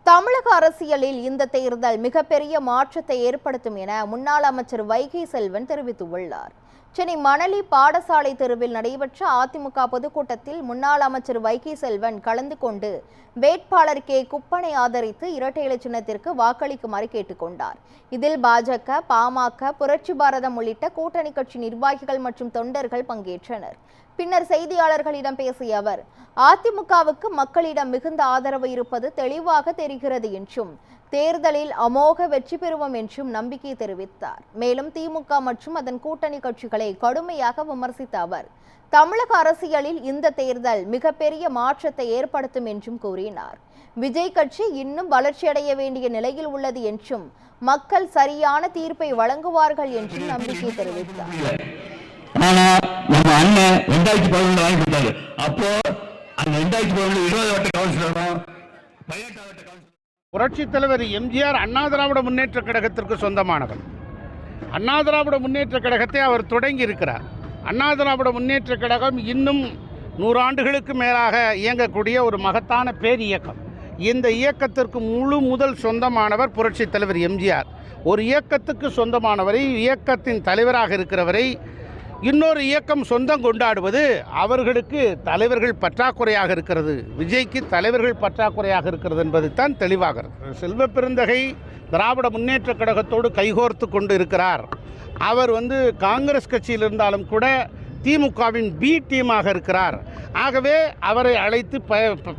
தமிழக அரசியலில் இந்த தேர்தல் மிகப்பெரிய மாற்றத்தை ஏற்படுத்தும் என முன்னாள் அமைச்சர் வைகை செல்வன் தெரிவித்துள்ளார். சென்னை மணலி பாடசாலை தெருவில் நடைபெற்ற அதிமுக பொதுக்கூட்டத்தில் முன்னாள் அமைச்சர் வைகை செல்வன் கலந்து கொண்டு வேட்பாளர் கே குப்பனை ஆதரித்து இரட்டை இலை சின்னத்திற்கு வாக்களிக்குமாறு கேட்டுக்கொண்டார். இதில் பாஜக, பாமக, புரட்சி பாரதம் உள்ளிட்ட கூட்டணி கட்சி நிர்வாகிகள் மற்றும் தொண்டர்கள் பங்கேற்றனர். பின்னர் செய்தியாளர்களிடம் பேசிய அவர், அதிமுகவுக்கு மக்களிடம் மிகுந்த ஆதரவு இருப்பது தெளிவாக தெரிகிறது என்றும் தேர்தலில் அமோக வெற்றி பெறுவோம் என்றும் நம்பிக்கை தெரிவித்தார். மேலும் திமுக மற்றும் அதன் கூட்டணி கட்சிகளை கடுமையாக விமர்சித்த அவர், தமிழக அரசியலில் இந்த தேர்தல் மிகப்பெரிய மாற்றத்தை ஏற்படுத்தும் என்றும் கூறினார். விஜய் கட்சி இன்னும் வளர்ச்சியடைய வேண்டிய நிலையில் உள்ளது என்றும் மக்கள் சரியான தீர்ப்பை வழங்குவார்கள் என்றும் நம்பிக்கை தெரிவித்தார். புரட்சித் தலைவர் எம்ஜிஆர் அண்ணா திராவிட முன்னேற்ற கழகத்திற்கு சொந்தமானவர். அண்ணா திராவிட முன்னேற்ற கழகத்தை அவர் தொடங்கி இருக்கிறார். அண்ணா திராவிட முன்னேற்ற கழகம் இன்னும் 100 ஆண்டுகளுக்கு மேலாக இயங்கக்கூடிய ஒரு மகத்தான பேர் இயக்கம். இந்த இயக்கத்திற்கு முதல் சொந்தமானவர் புரட்சித் தலைவர் எம்ஜிஆர். ஒரு இயக்கத்துக்கு சொந்தமானவரை, இயக்கத்தின் தலைவராக இருக்கிறவரை இன்னொரு இயக்கம் சொந்தம் கொண்டாடுவது அவர்களுக்கு தலைவர்கள் பற்றாக்குறையாக இருக்கிறது. விஜய்க்கு தலைவர்கள் பற்றாக்குறையாக இருக்கிறது என்பது தான் தெளிவாகிறது. செல்வ பெருந்தகை திராவிட முன்னேற்ற கழகத்தோடு கைகோர்த்து கொண்டு இருக்கிறார். அவர் காங்கிரஸ் கட்சியில் இருந்தாலும் கூட திமுகவின் பி டீமாக இருக்கிறார். ஆகவே அவரை அழைத்து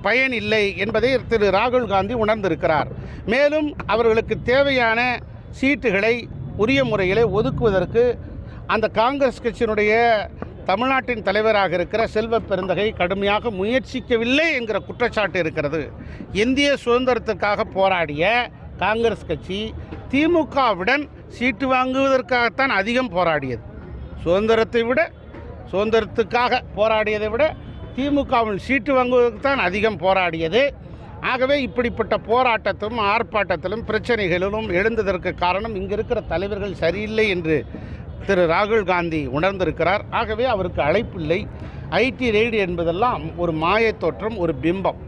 பயன் இல்லை என்பதை திரு ராகுல் காந்தி உணர்ந்திருக்கிறார். மேலும் அவர்களுக்கு தேவையான சீட்டுகளை உரிய முறைகளை ஒதுக்குவதற்கு அந்த காங்கிரஸ் கட்சியினுடைய தமிழ்நாட்டின் தலைவராக இருக்கிற செல்வ பெருந்தகை கடுமையாக முயற்சிக்கவில்லை என்கிற குற்றச்சாட்டு இருக்கிறது. இந்திய சுதந்திரத்திற்காக போராடிய காங்கிரஸ் கட்சி திமுகவுடன் சீட்டு வாங்குவதற்காகத்தான் அதிகம் போராடியது. சுதந்திரத்துக்காக போராடியதை விட திமுகவில் சீட்டு வாங்குவதற்கு தான் அதிகம் போராடியது. ஆகவே இப்படிப்பட்ட போராட்டத்திலும் ஆர்ப்பாட்டத்திலும் பிரச்சனைகளிலும் எழுந்ததற்கு காரணம் இங்கு இருக்கிற தலைவர்கள் சரியில்லை என்று திரு ராகுல் காந்தி உணர்ந்திருக்கிறார். ஆகவே அவருக்கு அழைப்பில்லை. ஐடி ரெய்டு என்பதெல்லாம் ஒரு மாயத் தோற்றம், ஒரு பிம்பம்.